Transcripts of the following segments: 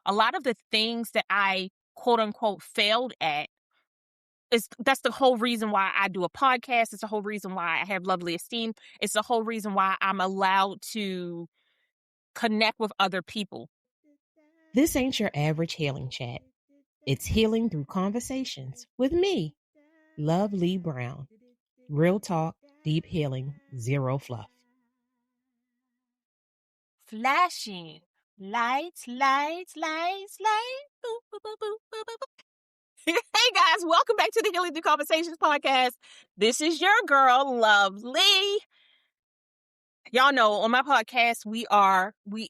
a lot of the things that I quote unquote failed at that's the whole reason why I do a podcast. It's the whole reason why I have Lovely Esteem. It's the whole reason why I'm allowed to connect with other people. This ain't your average healing chat. It's healing through conversations with me, Lovely Brown. Real talk, deep healing, zero fluff. Flashing lights, lights, lights, lights. Boop, boop, boop, boop, boop, boop. Hey guys, welcome back to the Healing Through Conversations podcast. This is your girl, Lovely. Y'all know on my podcast, we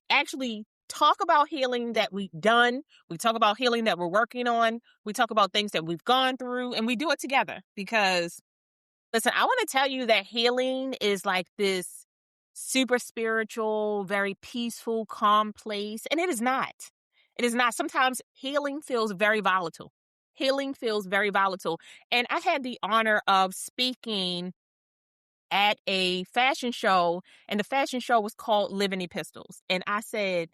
actually talk about healing that we've done. We talk about healing that we're working on. We talk about things that we've gone through, and we do it together because, listen, I want to tell you that healing is like this super spiritual, very peaceful, calm place, and it is not. It is not. Sometimes healing feels very volatile. Healing feels very volatile. And I had the honor of speaking at a fashion show, and the fashion show was called Epistles. And I said,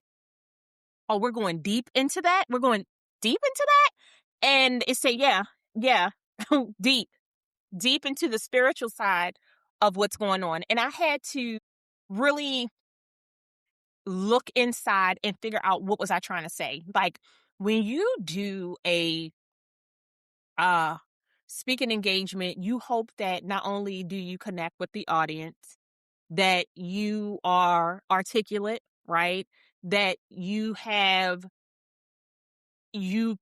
oh, we're going deep into that? We're going deep into that? And it said, yeah, deep into the spiritual side of what's going on. And I had to really look inside and figure out what was I trying to say. Like when you do a speaking engagement, you hope that not only do you connect with the audience, that you are articulate, right? That you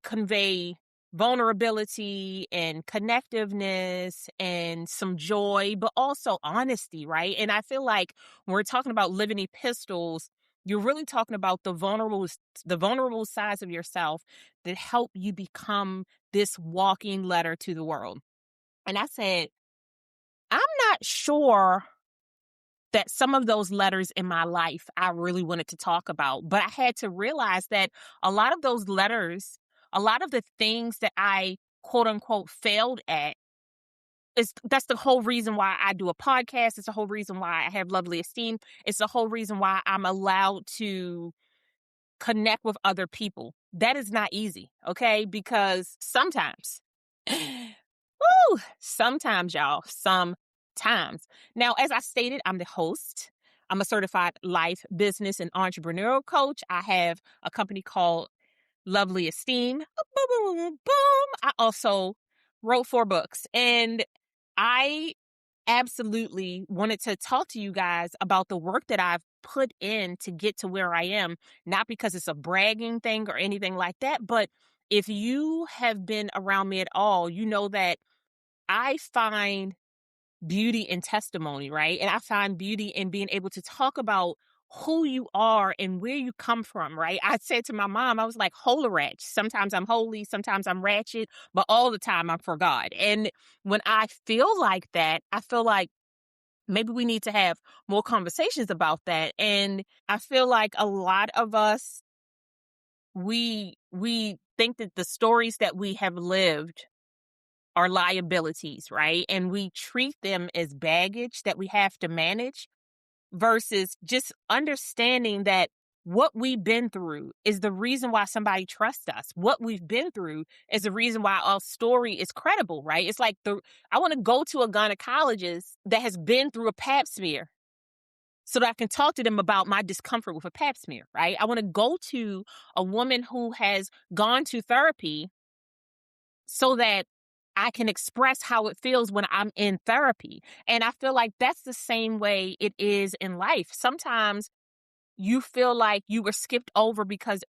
convey vulnerability and connectiveness and some joy, but also honesty, right? And I feel like when we're talking about living epistles, you're really talking about the vulnerable sides of yourself that help you become this walking letter to the world. And I said, I'm not sure that some of those letters in my life I really wanted to talk about, but I had to realize that a lot of those letters, a lot of the things that I quote unquote failed at, that's the whole reason why I do a podcast. It's the whole reason why I have Lovely Esteem. It's the whole reason why I'm allowed to connect with other people. That is not easy, okay? Because sometimes, sometimes, y'all, sometimes. Now, as I stated, I'm the host. I'm a certified life, business, and entrepreneurial coach. I have a company called Lovely Esteem. Boom, boom, boom, boom. I also wrote 4 books, and I absolutely wanted to talk to you guys about the work that I've put in to get to where I am, not because it's a bragging thing or anything like that, but if you have been around me at all, you know that I find beauty in testimony, right? And I find beauty in being able to talk about who you are and where you come from, right? I said to my mom, I was like, holy ratchet. Sometimes I'm holy, sometimes I'm ratchet, but all the time I'm for God. And when I feel like that, I feel like maybe we need to have more conversations about that. And I feel like a lot of us, we think that the stories that we have lived are liabilities, right? And we treat them as baggage that we have to manage versus just understanding that what we've been through is the reason why somebody trusts us. What we've been through is the reason why our story is credible, right? It's like I want to go to a gynecologist that has been through a pap smear so that I can talk to them about my discomfort with a pap smear, right? I want to go to a woman who has gone to therapy so that I can express how it feels when I'm in therapy. And I feel like that's the same way it is in life. Sometimes you feel like you were skipped over because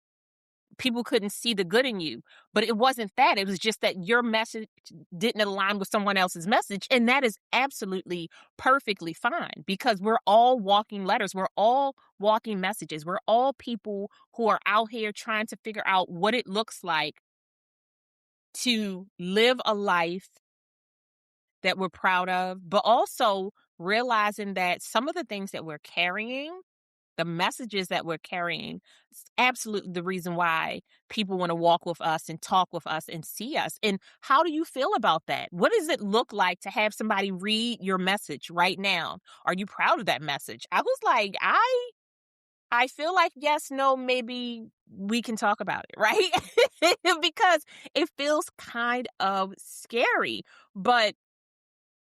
people couldn't see the good in you. But it wasn't that. It was just that your message didn't align with someone else's message. And that is absolutely perfectly fine because we're all walking letters. We're all walking messages. We're all people who are out here trying to figure out what it looks like to live a life that we're proud of, but also realizing that some of the things that we're carrying, the messages that we're carrying, is absolutely the reason why people want to walk with us and talk with us and see us. And how do you feel about that? What does it look like to have somebody read your message right now? Are you proud of that message? I was like, I feel like yes, no, maybe we can talk about it, right? Because it feels kind of scary. But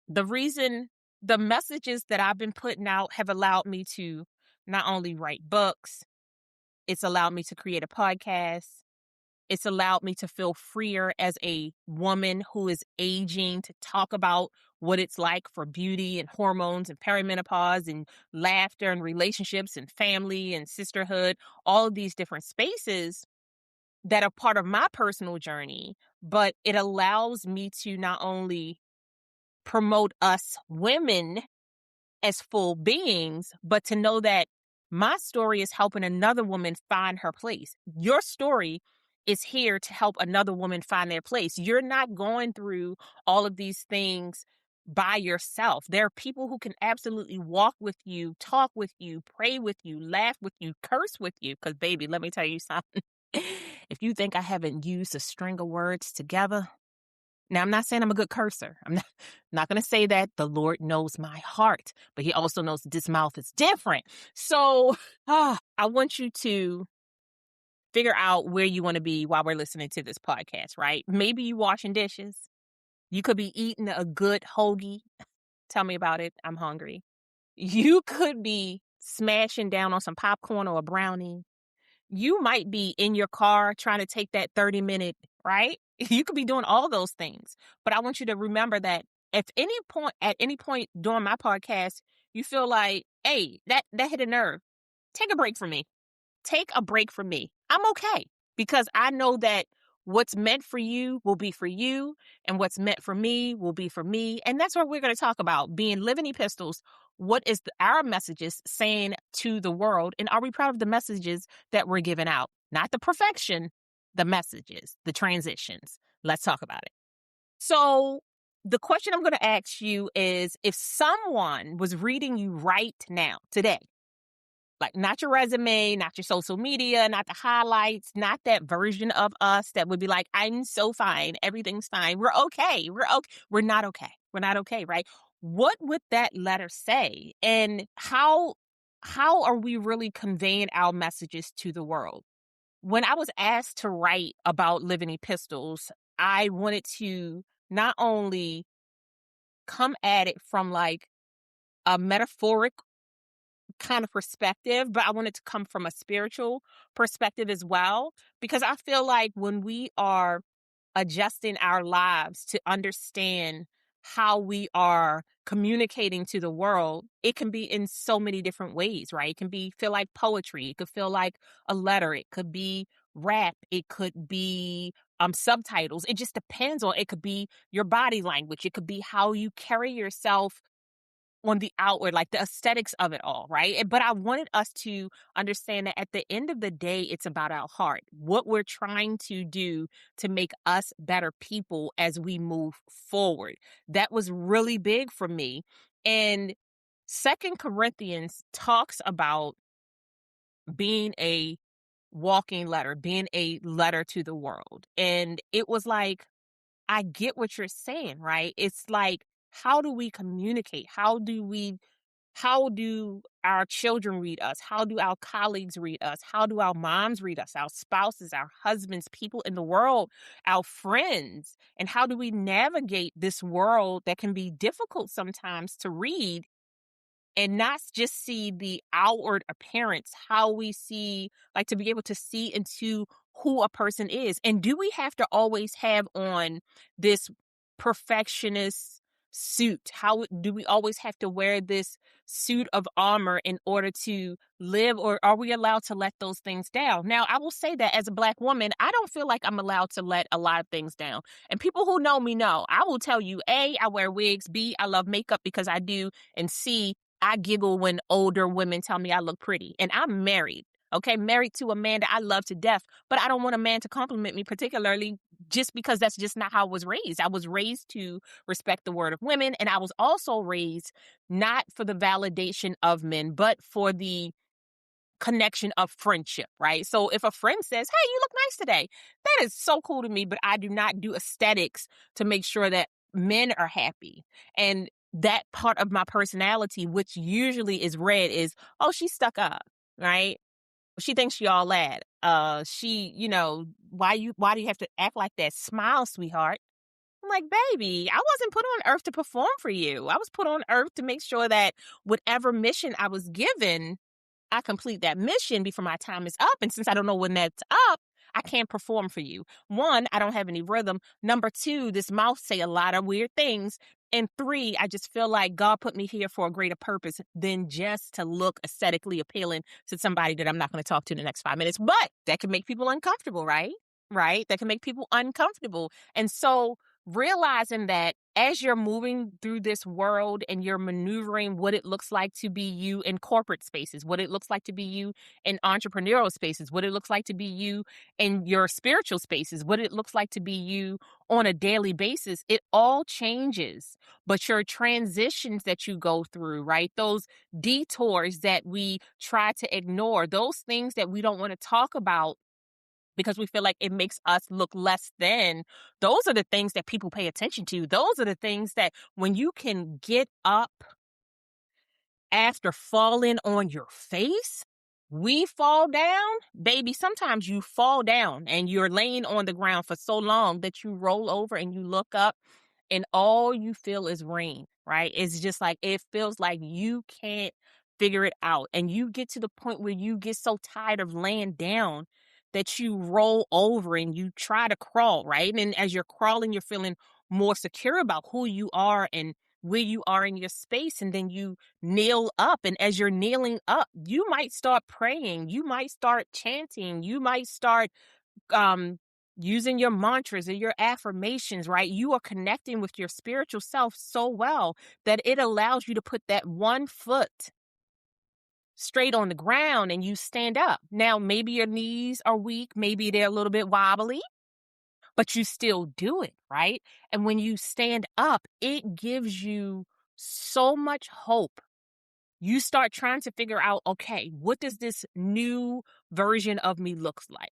the reason the messages that I've been putting out have allowed me to not only write books, it's allowed me to create a podcast. It's allowed me to feel freer as a woman who is aging to talk about what it's like for beauty and hormones and perimenopause and laughter and relationships and family and sisterhood, all of these different spaces that are part of my personal journey. But it allows me to not only promote us women as full beings, but to know that my story is helping another woman find her place. Your story is here to help another woman find their place. You're not going through all of these things by yourself. There are people who can absolutely walk with you, talk with you, pray with you, laugh with you, curse with you. Because, baby, let me tell you something. If you think I haven't used a string of words together, now, I'm not saying I'm a good cursor. I'm not going to say that. The Lord knows my heart, but he also knows that this mouth is different. So I want you to figure out where you want to be while we're listening to this podcast, right? Maybe you washing dishes. You could be eating a good hoagie. Tell me about it. I'm hungry. You could be smashing down on some popcorn or a brownie. You might be in your car trying to take that 30-minute, right? You could be doing all those things. But I want you to remember that at any point during my podcast, you feel like, hey, that hit a nerve. Take a break from me. Take a break from me. I'm okay because I know that what's meant for you will be for you, and what's meant for me will be for me. And that's what we're going to talk about, being living epistles. What is our messages saying to the world? And are we proud of the messages that we're giving out? Not the perfection, the messages, the transitions. Let's talk about it. So the question I'm going to ask you is, if someone was reading you right now, today, like not your resume, not your social media, not the highlights, not that version of us that would be like, I'm so fine. Everything's fine. We're okay. We're okay. We're not okay. We're not okay, right? What would that letter say? And how are we really conveying our messages to the world? When I was asked to write about living epistles, I wanted to not only come at it from like a metaphoric kind of perspective, but I want it to come from a spiritual perspective as well. Because I feel like when we are adjusting our lives to understand how we are communicating to the world, it can be in so many different ways, right? It can feel like poetry. It could feel like a letter. It could be rap. It could be subtitles. It just depends on, it could be your body language. It could be how you carry yourself on the outward, like the aesthetics of it all, right? But I wanted us to understand that at the end of the day, it's about our heart, what we're trying to do to make us better people as we move forward. That was really big for me. And Second Corinthians talks about being a walking letter, being a letter to the world. And it was like, I get what you're saying, right? It's like, how do we communicate? How do our children read us? How do our colleagues read us? How do our moms read us? Our spouses, our husbands, people in the world, our friends? And how do we navigate this world that can be difficult sometimes to read and not just see the outward appearance, how we see, like to be able to see into who a person is? And do we have to always have on this perfectionist suit? How do we always have to wear this suit of armor in order to live, or are we allowed to let those things down? Now, I will say that as a Black woman, I don't feel like I'm allowed to let a lot of things down. And people who know me know, I will tell you, A, I wear wigs, B, I love makeup because I do, and C, I giggle when older women tell me I look pretty. And I'm married, okay? Married to a man that I love to death, but I don't want a man to compliment me particularly just because that's just not how I was raised. I was raised to respect the word of women, and I was also raised not for the validation of men, but for the connection of friendship, right? So if a friend says, hey, you look nice today, that is so cool to me, but I do not do aesthetics to make sure that men are happy. And that part of my personality, which usually is read, is, oh, she's stuck up, right? She thinks she all that. Why do you have to act like that? Smile, sweetheart. I'm like, baby, I wasn't put on earth to perform for you. I was put on earth to make sure that whatever mission I was given, I complete that mission before my time is up. And since I don't know when that's up, I can't perform for you. One, I don't have any rhythm. Number two, this mouth say a lot of weird things. And three, I just feel like God put me here for a greater purpose than just to look aesthetically appealing to somebody that I'm not going to talk to in the next 5 minutes. But that can make people uncomfortable, right? Right? That can make people uncomfortable. And so realizing that as you're moving through this world and you're maneuvering what it looks like to be you in corporate spaces, what it looks like to be you in entrepreneurial spaces, what it looks like to be you in your spiritual spaces, what it looks like to be you on a daily basis, it all changes. But your transitions that you go through, right? Those detours that we try to ignore, those things that we don't want to talk about because we feel like it makes us look less than. Those are the things that people pay attention to. Those are the things that when you can get up after falling on your face, we fall down, baby. Sometimes you fall down and you're laying on the ground for so long that you roll over and you look up and all you feel is rain, right? It's just like, it feels like you can't figure it out. And you get to the point where you get so tired of laying down that you roll over and you try to crawl, right? And as you're crawling, you're feeling more secure about who you are and where you are in your space. And then you kneel up. And as you're kneeling up, you might start praying. You might start chanting. You might start um using your mantras or your affirmations, right? You are connecting with your spiritual self so well that it allows you to put that one foot straight on the ground and you stand up. Now, maybe your knees are weak, maybe they're a little bit wobbly, but you still do it, right? And when you stand up, it gives you so much hope. You start trying to figure out, okay, what does this new version of me look like?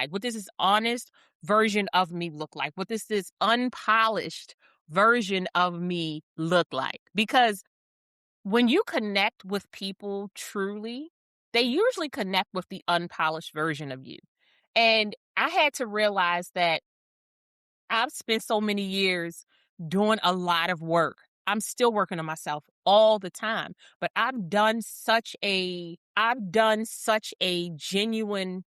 What does this honest version of me look like? What does this unpolished version of me look like? Because when you connect with people truly, they usually connect with the unpolished version of you. And I had to realize that I've spent so many years doing a lot of work. I'm still working on myself all the time, but I've done such a genuine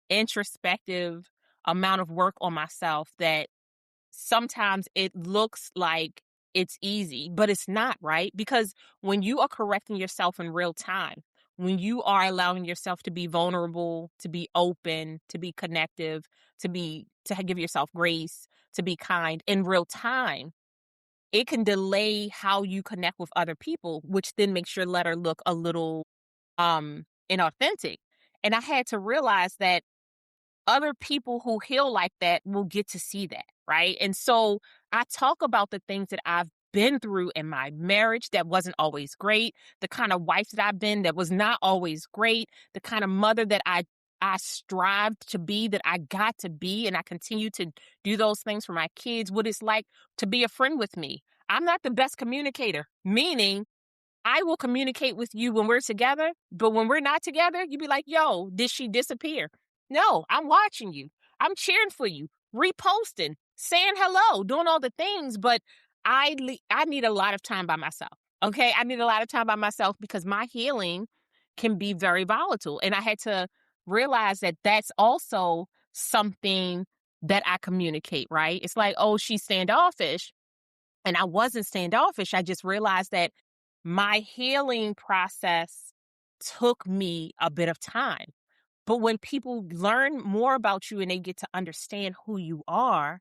introspective amount of work on myself that sometimes it looks like it's easy, but it's not, right? Because when you are correcting yourself in real time, when you are allowing yourself to be vulnerable, to be open, to be connective, to give yourself grace, to be kind in real time, it can delay how you connect with other people, which then makes your letter look a little inauthentic. And I had to realize that other people who heal like that will get to see that, right? And so I talk about the things that I've been through in my marriage that wasn't always great, the kind of wife that I've been that was not always great, the kind of mother that I strived to be, that I got to be, and I continue to do those things for my kids, what it's like to be a friend with me. I'm not the best communicator, meaning I will communicate with you when we're together, but when we're not together, you be like, yo, did she disappear? No, I'm watching you. I'm cheering for you, reposting, saying hello, doing all the things, but I need a lot of time by myself. Okay? I need a lot of time by myself because my healing can be very volatile. And I had to realize that that's also something that I communicate, right? It's like, oh, she's standoffish. And I wasn't standoffish. I just realized that my healing process took me a bit of time. But when people learn more about you and they get to understand who you are,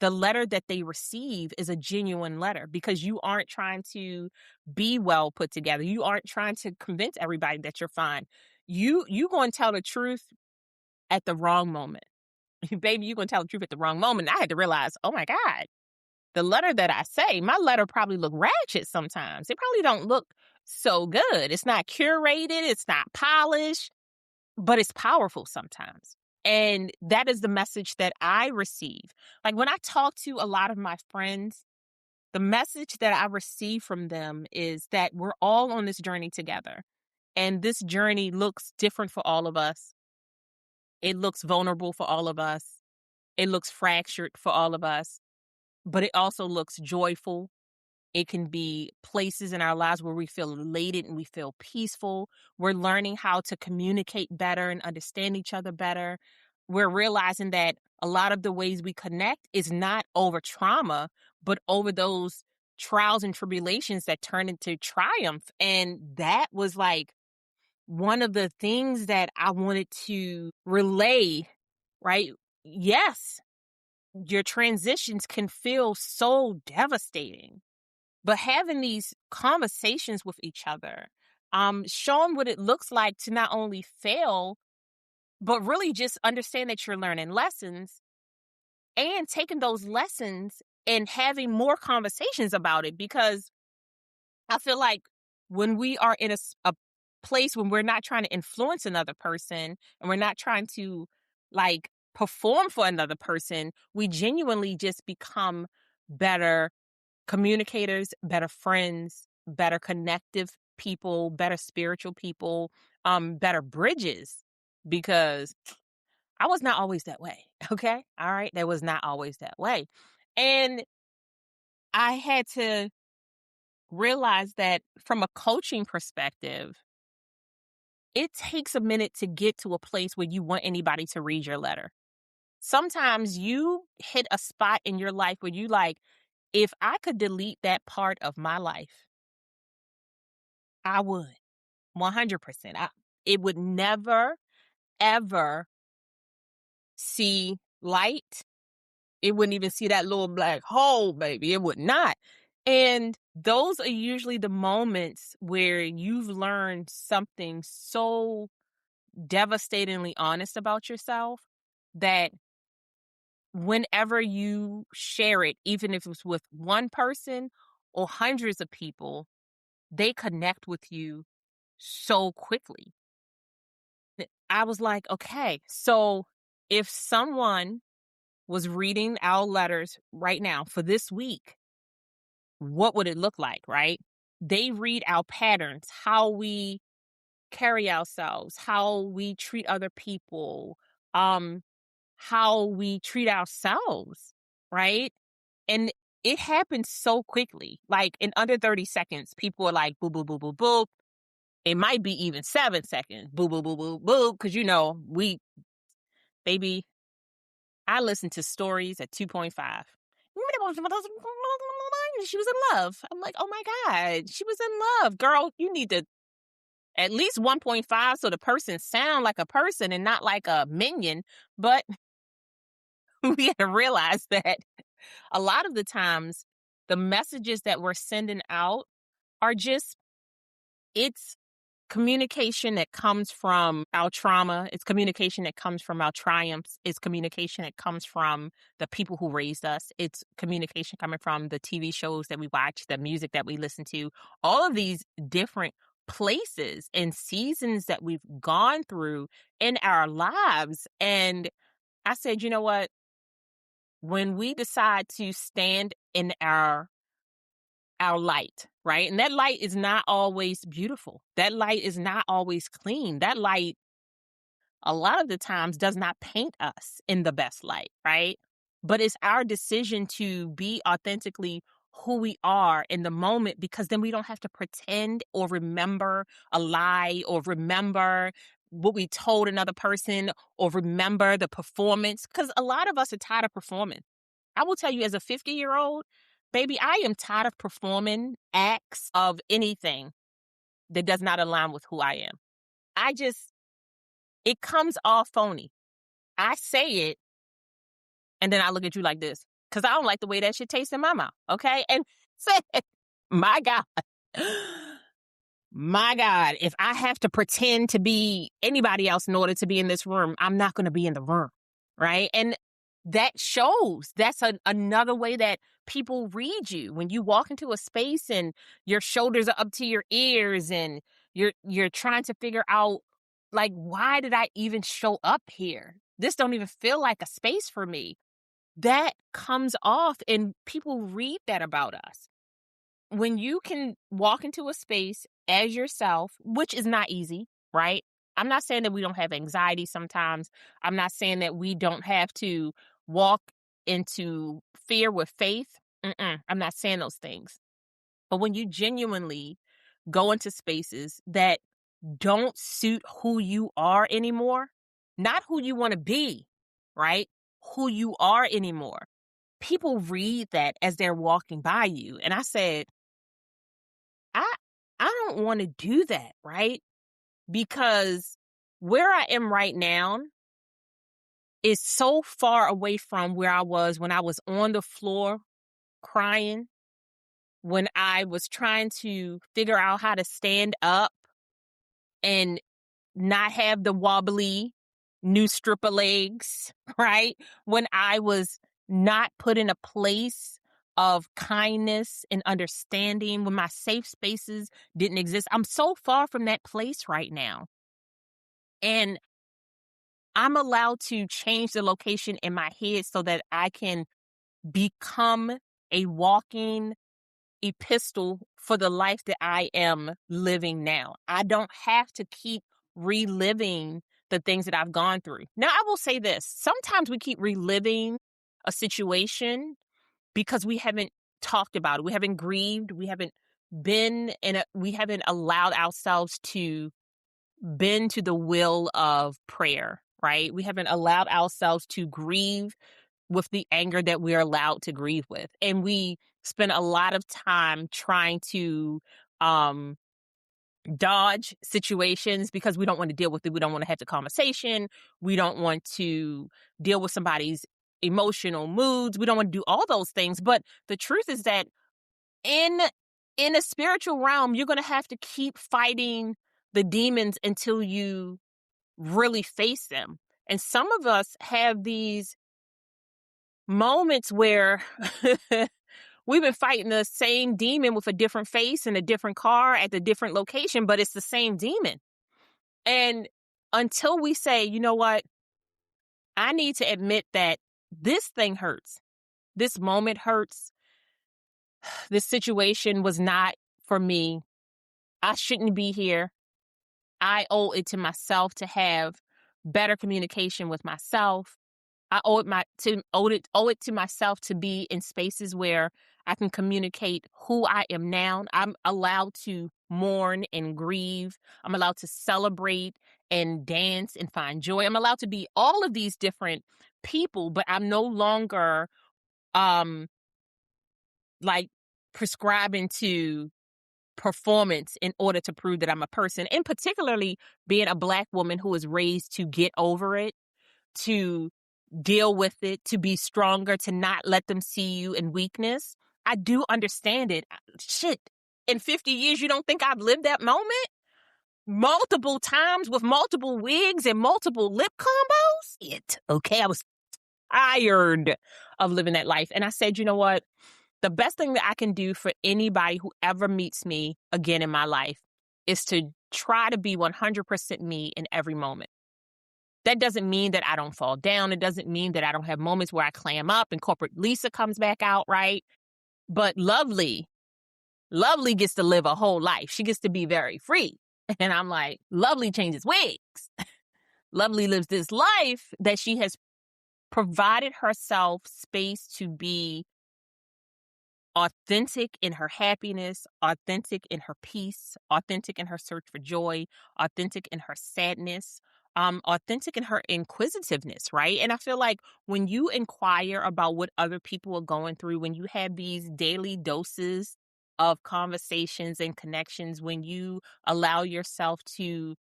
the letter that they receive is a genuine letter because you aren't trying to be well put together. You aren't trying to convince everybody that you're fine. You going to tell the truth at the wrong moment. Baby, you going to tell the truth at the wrong moment. I had to realize, oh my God, the letter that I say, my letter probably look ratchet sometimes. It probably don't look so good. It's not curated. It's not polished, but it's powerful sometimes. And that is the message that I receive. Like when I talk to a lot of my friends, the message that I receive from them is that we're all on this journey together. And this journey looks different for all of us. It looks vulnerable for all of us. It looks fractured for all of us, but it also looks joyful. It can be places in our lives where we feel elated and we feel peaceful. We're learning how to communicate better and understand each other better. We're realizing that a lot of the ways we connect is not over trauma, but over those trials and tribulations that turn into triumph. And that was like one of the things that I wanted to relay, right? Yes, your transitions can feel so devastating, but having these conversations with each other, showing what it looks like to not only fail, but really just understand that you're learning lessons and taking those lessons and having more conversations about it. Because I feel like when we are in a place when we're not trying to influence another person and we're not trying to like perform for another person, we genuinely just become better communicators, better friends, better connective people, better spiritual people, better bridges, because I was not always that way. Okay. All right. That was not always that way. And I had to realize that from a coaching perspective, it takes a minute to get to a place where you want anybody to read your letter. Sometimes you hit a spot in your life where you like, if I could delete that part of my life, I would. 100%. It would never, ever see light. It wouldn't even see that little black hole, baby. It would not. And those are usually the moments where you've learned something so devastatingly honest about yourself that whenever you share it, even if it's with one person or hundreds of people, they connect with you so quickly. I was like, okay, so if someone was reading our letters right now for this week, what would it look like, right? They read our patterns, how we carry ourselves, how we treat other people, um, how we treat ourselves, right? And it happens so quickly. Like in under 30 seconds, people are like, boo, boo, boo, boo, boo. It might be even 7 seconds, boo, boo, boo, boo, boo. Because, baby, I listened to stories at 2.5. She was in love. I'm like, oh my God, she was in love. Girl, you need to at least 1.5 so the person sound like a person and not like a minion. But we had to realize that a lot of the times the messages that we're sending out are just, it's communication that comes from our trauma. It's communication that comes from our triumphs. It's communication that comes from the people who raised us. It's communication coming from the TV shows that we watch, the music that we listen to, all of these different places and seasons that we've gone through in our lives. And I said, you know what? When we decide to stand in our light, right? And that light is not always beautiful. That light is not always clean. That light, a lot of the times, does not paint us in the best light, right? But it's our decision to be authentically who we are in the moment, because then we don't have to pretend or remember a lie or remember what we told another person or remember the performance, because a lot of us are tired of performing. I will tell you, as a 50-year-old, baby, I am tired of performing acts of anything that does not align with who I am. It comes off phony. I say it, and then I look at you like this, because I don't like the way that shit tastes in my mouth, okay? And say, my God, my God, if I have to pretend to be anybody else in order to be in this room, I'm not going to be in the room, right? And that shows. That's another way that people read you. When you walk into a space and your shoulders are up to your ears and you're trying to figure out, like, why did I even show up here? This don't even feel like a space for me. That comes off and people read that about us. When you can walk into a space as yourself, which is not easy, right? I'm not saying that we don't have anxiety sometimes. I'm not saying that we don't have to walk into fear with faith. I'm not saying those things. But when you genuinely go into spaces that don't suit who you are anymore, not who you want to be, right? Who you are anymore. People read that as they're walking by you. And I said, I I don't want to do that, right? Because where I am right now is so far away from where I was when I was on the floor crying, when I was trying to figure out how to stand up and not have the wobbly new stripper legs, right? When I was not put in a place of kindness and understanding, when my safe spaces didn't exist. I'm so far from that place right now. And I'm allowed to change the location in my head so that I can become a walking epistle for the life that I am living now. I don't have to keep reliving the things that I've gone through. Now, I will say this. Sometimes we keep reliving a situation because we haven't talked about it. We haven't grieved. We haven't we haven't allowed ourselves to bend to the will of prayer, right? We haven't allowed ourselves to grieve with the anger that we're allowed to grieve with. And we spend a lot of time trying to um, dodge situations because we don't want to deal with it. We don't want to have the conversation. We don't want to deal with somebody's emotional moods. We don't want to do all those things. But the truth is that in in a spiritual realm, you're going to have to keep fighting the demons until you really face them. And some of us have these moments where we've been fighting the same demon with a different face and a different car at the different location, but it's the same demon. And until we say, you know what, I need to admit that this thing hurts. This moment hurts. This situation was not for me. I shouldn't be here. I owe it to myself to have better communication with myself. I owe it to myself to be in spaces where I can communicate who I am now. I'm allowed to mourn and grieve. I'm allowed to celebrate and dance and find joy. I'm allowed to be all of these different people, but I'm no longer um like prescribing to performance in order to prove that I'm a person. And particularly being a Black woman who was raised to get over it, to deal with it, to be stronger, to not let them see you in weakness. I do understand it. Shit. In 50 years, you don't think I've lived that moment? Multiple times with multiple wigs and multiple lip combos? It. Okay, I was tired of living that life. And I said, you know what? The best thing that I can do for anybody who ever meets me again in my life is to try to be 100% me in every moment. That doesn't mean that I don't fall down. It doesn't mean that I don't have moments where I clam up and corporate Lisa comes back out, right? But Lovely gets to live a whole life. She gets to be very free. And I'm like, Lovely changes wigs. Lovely lives this life that she has provided herself space to be authentic in her happiness, authentic in her peace, authentic in her search for joy, authentic in her sadness, authentic in her inquisitiveness, right? And I feel like when you inquire about what other people are going through, when you have these daily doses of conversations and connections, when you allow yourself to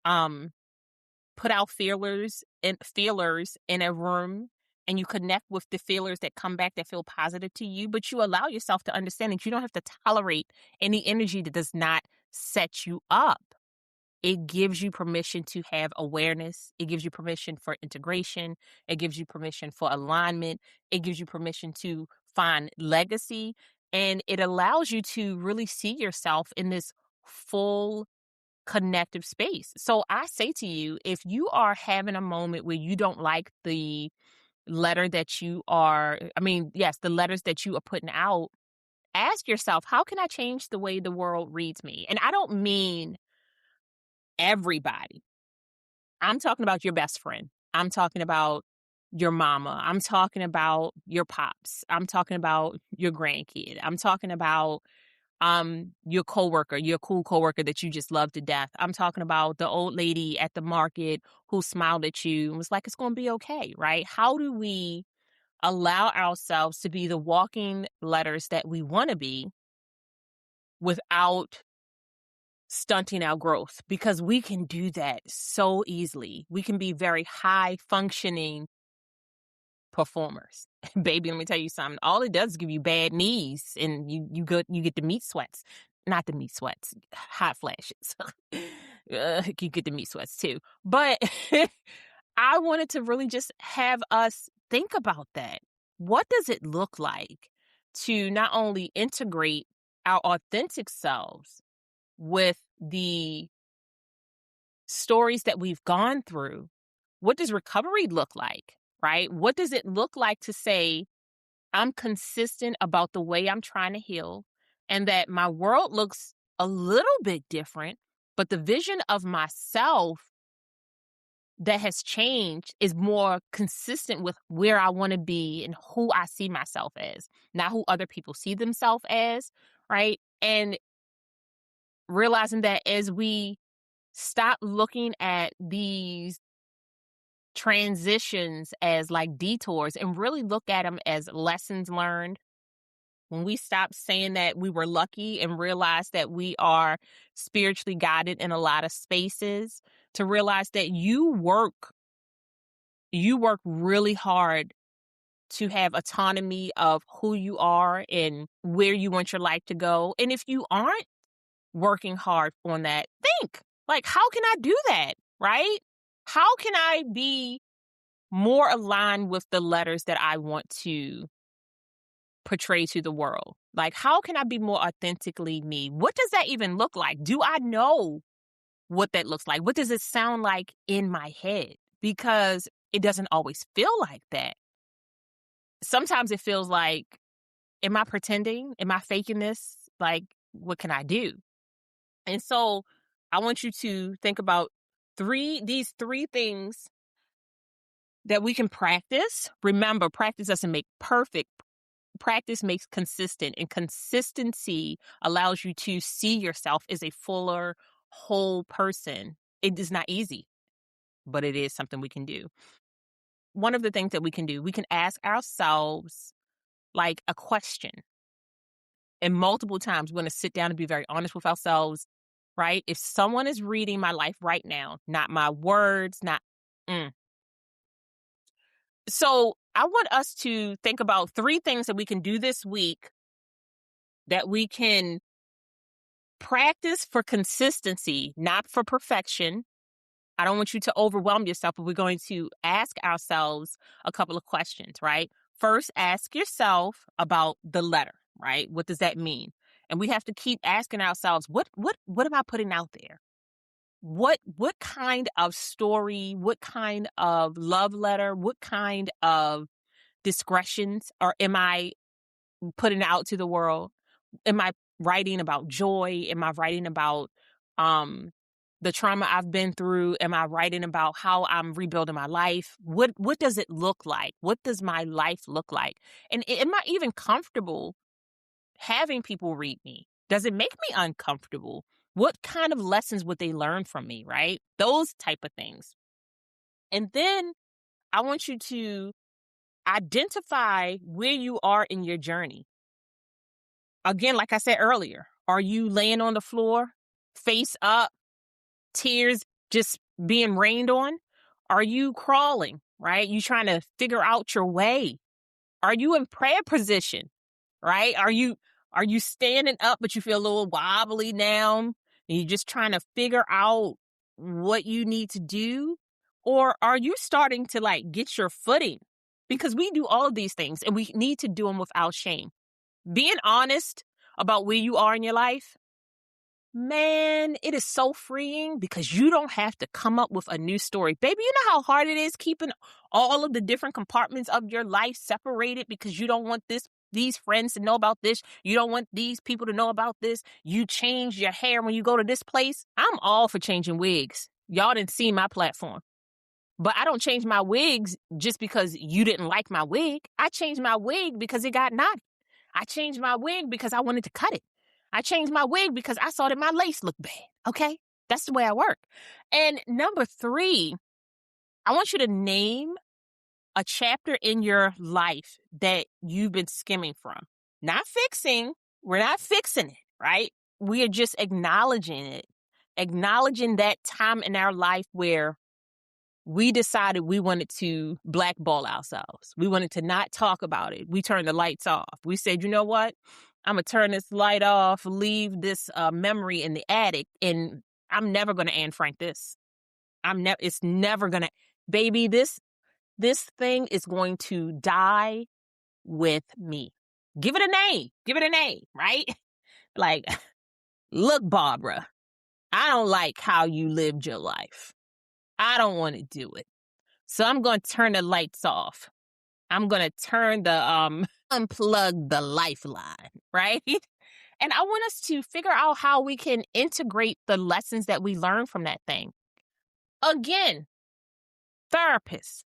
um put out feelers in a room, and you connect with the feelers that come back that feel positive to you, but you allow yourself to understand that you don't have to tolerate any energy that does not set you up. It gives you permission to have awareness. It gives you permission for integration. It gives you permission for alignment. It gives you permission to find legacy. And it allows you to really see yourself in this full connective space. So I say to you, if you are having a moment where you don't like the letter that you are, yes, the letters that you are putting out, ask yourself, how can I change the way the world reads me? And I don't mean everybody. I'm talking about your best friend. I'm talking about your mama. I'm talking about your pops. I'm talking about your grandkid. I'm talking about your coworker, your cool coworker that you just love to death. I'm talking about the old lady at the market who smiled at you and was like, it's going to be okay, right? How do we allow ourselves to be the walking letters that we want to be without stunting our growth? Because we can do that so easily. We can be very high functioning performers. Baby, let me tell you something. All it does is give you bad knees and you get the meat sweats. Not the meat sweats, hot flashes. You get the meat sweats too. But I wanted to really just have us think about that. What does it look like to not only integrate our authentic selves with the stories that we've gone through? What does recovery look like, right? What does it look like to say, I'm consistent about the way I'm trying to heal and that my world looks a little bit different, but the vision of myself that has changed is more consistent with where I want to be and who I see myself as, not who other people see themselves as, right? And realizing that as we stop looking at these transitions as like detours and really look at them as lessons learned, when we stop saying that we were lucky and realize that we are spiritually guided in a lot of spaces, to realize that you work really hard to have autonomy of who you are and where you want your life to go. And if you aren't working hard on that, think, like, how can I do that? Right? How can I be more aligned with the letters that I want to portray to the world? Like, how can I be more authentically me? What does that even look like? Do I know what that looks like? What does it sound like in my head? Because it doesn't always feel like that. Sometimes it feels like, am I pretending? Am I faking this? Like, what can I do? And so I want you to think about these three things that we can practice. Remember, practice doesn't make perfect. Practice makes consistent, and consistency allows you to see yourself as a fuller, whole person. It is not easy, but it is something we can do. One of the things that we can do, we can ask ourselves like a question. And multiple times, we're going to sit down and be very honest with ourselves, right? If someone is reading my life right now, not my words, not. So I want us to think about three things that we can do this week that we can practice for consistency, not for perfection. I don't want you to overwhelm yourself, but we're going to ask ourselves a couple of questions, right? First, ask yourself about the letter, right? What does that mean? And we have to keep asking ourselves, what am I putting out there? What kind of story, what kind of love letter, what kind of discretions or am I putting out to the world? Am I writing about joy? Am I writing about the trauma I've been through? Am I writing about how I'm rebuilding my life? What does it look like? What does my life look like? And am I even comfortable having people read me? Does it make me uncomfortable? What kind of lessons would they learn from me, right? Those type of things. And then I want you to identify where you are in your journey. Again, like I said earlier, are you laying on the floor, face up, tears just being rained on? Are you crawling, right? You trying to figure out your way? Are you in prayer position, right? Are you standing up, but you feel a little wobbly now and you're just trying to figure out what you need to do? Or are you starting to like get your footing? Because we do all of these things and we need to do them without shame. Being honest about where you are in your life, man, it is so freeing because you don't have to come up with a new story. Baby, you know how hard it is keeping all of the different compartments of your life separated because you don't want these friends to know about this. You don't want these people to know about this. You change your hair when you go to this place. I'm all for changing wigs. Y'all didn't see my platform. But I don't change my wigs just because you didn't like my wig. I changed my wig because it got knotty. I changed my wig because I wanted to cut it. I changed my wig because I saw that my lace looked bad. Okay? That's the way I work. And number 3, I want you to name a chapter in your life that you've been skimming from. Not fixing. We're not fixing it, right? We are just acknowledging it. Acknowledging that time in our life where we decided we wanted to blackball ourselves. We wanted to not talk about it. We turned the lights off. We said, you know what? I'm going to turn this light off, leave this memory in the attic, and I'm never going to Anne Frank this. It's never going to, baby, this thing is going to die with me. Give it a name. Give it a name, right? Like, look, Barbara, I don't like how you lived your life. I don't want to do it. So I'm going to turn the lights off. I'm going to turn the, unplug the lifeline, right? And I want us to figure out how we can integrate the lessons that we learn from that thing. Again, therapists,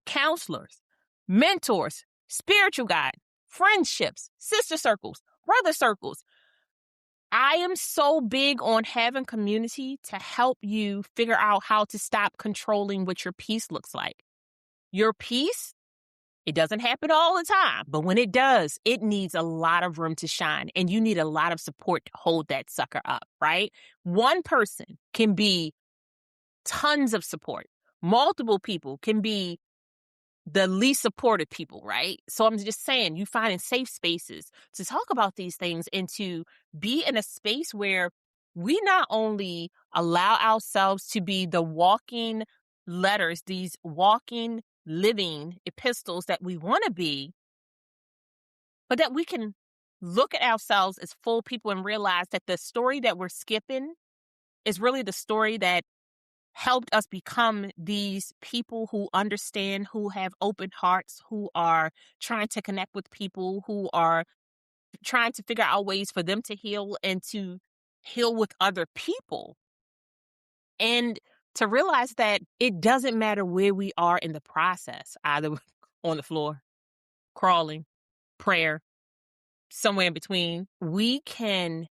counselors, mentors, spiritual guide, friendships, sister circles, brother circles. I am so big on having community to help you figure out how to stop controlling what your peace looks like. Your peace, it doesn't happen all the time, but when it does, it needs a lot of room to shine, and you need a lot of support to hold that sucker up, right? One person can be tons of support. Multiple people can be the least supportive people, right? So I'm just saying, you find in safe spaces to talk about these things and to be in a space where we not only allow ourselves to be the walking letters, these walking, living epistles that we want to be, but that we can look at ourselves as full people and realize that the story that we're skipping is really the story that helped us become these people who understand, who have open hearts, who are trying to connect with people, who are trying to figure out ways for them to heal and to heal with other people. And to realize that it doesn't matter where we are in the process, either on the floor, crawling, prayer, somewhere in between, we can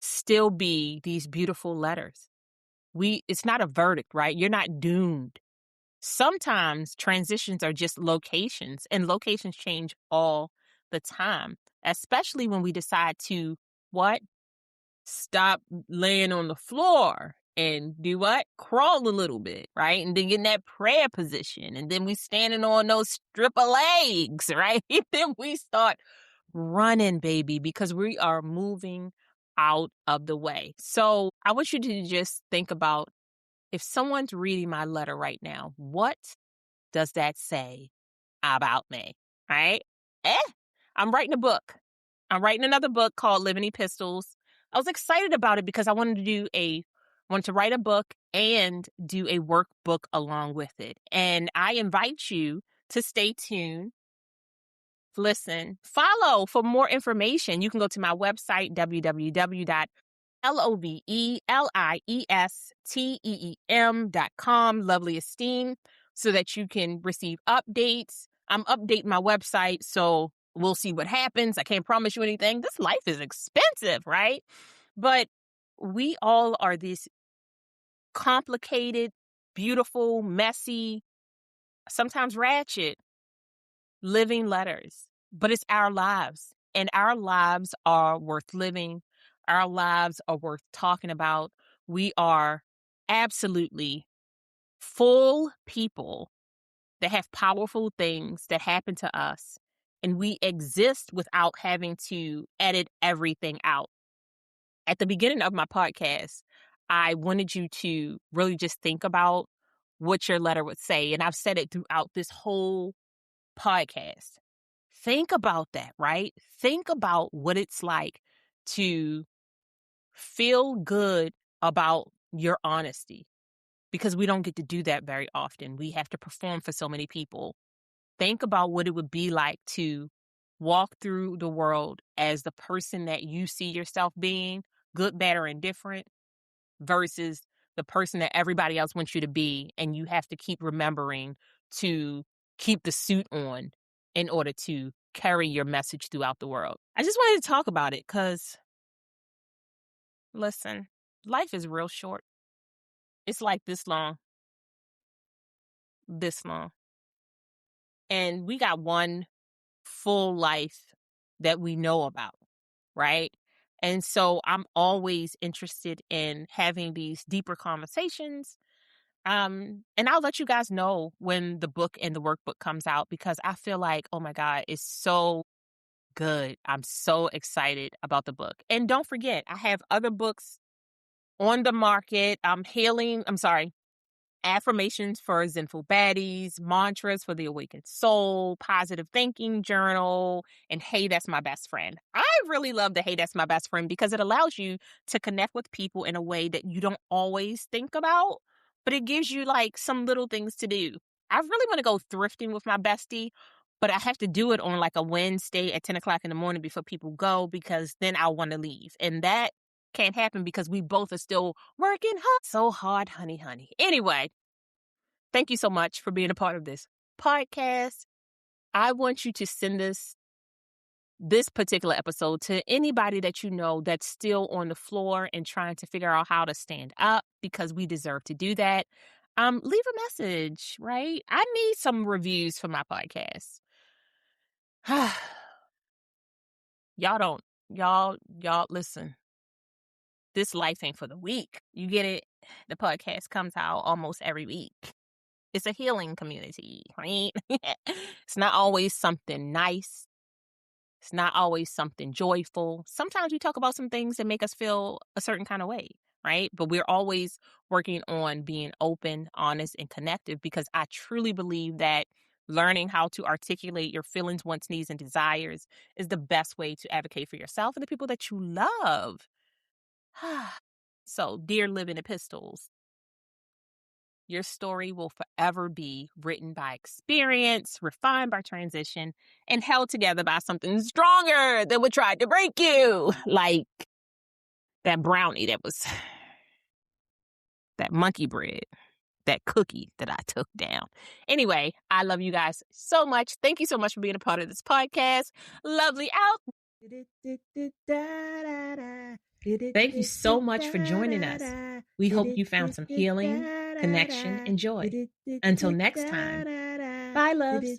still be these beautiful letters. It's not a verdict, right? You're not doomed. Sometimes transitions are just locations, and locations change all the time, especially when we decide to what? Stop laying on the floor and do what? Crawl a little bit, right? And then get in that prayer position. And then we standing on those strip of legs, right? Then we start running, baby, because we are moving out of the way. So I want you to just think about, if someone's reading my letter right now, what does that say about me? Right? I'm writing a book. I'm writing another book called Living Epistles. I was excited about it because I wanted to write a book and do a workbook along with it. And I invite you to stay tuned. Listen, follow for more information. You can go to my website, www.loveliesteem.com, Lovely Esteem, so that you can receive updates. I'm updating my website, so we'll see what happens. I can't promise you anything. This life is expensive, right? But we all are these complicated, beautiful, messy, sometimes ratchet living letters, but it's our lives, and our lives are worth living. Our lives are worth talking about. We are absolutely full people that have powerful things that happen to us, and we exist without having to edit everything out. At the beginning of my podcast, I wanted you to really just think about what your letter would say, and I've said it throughout this whole podcast. Think about that, right? Think about what it's like to feel good about your honesty, because we don't get to do that very often. We have to perform for so many people. Think about what it would be like to walk through the world as the person that you see yourself being, good, bad, or indifferent, versus the person that everybody else wants you to be, and you have to keep remembering to keep the suit on in order to carry your message throughout the world. I just wanted to talk about it because, listen, life is real short. It's like this long. And we got one full life that we know about, right? And so I'm always interested in having these deeper conversations. And I'll let you guys know when the book and the workbook comes out because I feel like, oh my God, it's so good. I'm so excited about the book. And don't forget, I have other books on the market. Affirmations for Zenful Baddies, Mantras for the Awakened Soul, Positive Thinking Journal, and Hey, That's My Best Friend. I really love the Hey, That's My Best Friend because it allows you to connect with people in a way that you don't always think about, but it gives you like some little things to do. I really want to go thrifting with my bestie, but I have to do it on like a Wednesday at 10 o'clock in the morning before people go because then I'll want to leave. And that can't happen because we both are still working so hard, honey. Anyway, thank you so much for being a part of this podcast. I want you to send this particular episode to anybody that you know that's still on the floor and trying to figure out how to stand up because we deserve to do that. Leave a message, right? I need some reviews for my podcast. Y'all listen. This life ain't for the weak. You get it? The podcast comes out almost every week. It's a healing community, right? It's not always something nice. It's not always something joyful. Sometimes we talk about some things that make us feel a certain kind of way, right? But we're always working on being open, honest, and connective because I truly believe that learning how to articulate your feelings, wants, needs, and desires is the best way to advocate for yourself and the people that you love. So, dear living epistles, your story will forever be written by experience, refined by transition, and held together by something stronger than what tried to break you. Like that brownie that monkey bread, that cookie that I took down. Anyway, I love you guys so much. Thank you so much for being a part of this podcast. Lovely out. Thank you so much for joining us. We hope you found some healing, connection, and joy. Until next time, bye, loves.